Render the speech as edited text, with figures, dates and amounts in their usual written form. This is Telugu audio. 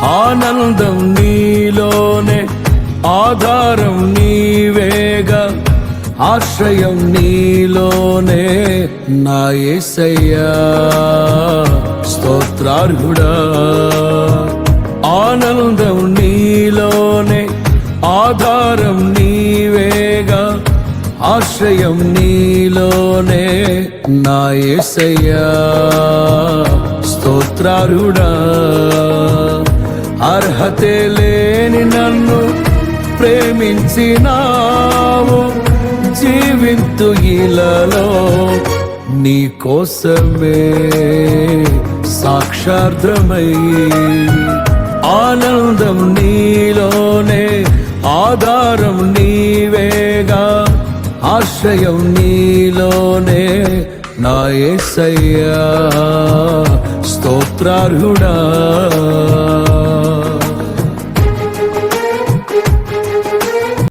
ఆనందం నీలోనే, ఆధారం నీవేగా, ఆశ్రయం నీలోనే నా యేసయ్యా. స్తోత్రార్హుడా, ఆనందం నీలోనే, ఆధారం నీవేగా, ఆశ్రయం నీలోనే నా యేసయ్యా. స్తోత్రార్హుడా, అర్హతే లేని నన్ను ప్రేమించినావు, జీవింతు ఇలలో నీ కోసమే సాక్షార్థమై. ఆనందం నీలోనే, ఆధారం నీవేగా, ఆశ్రయం నీలోనే నా యేసయ్యా. స్తోత్రార్హుడా.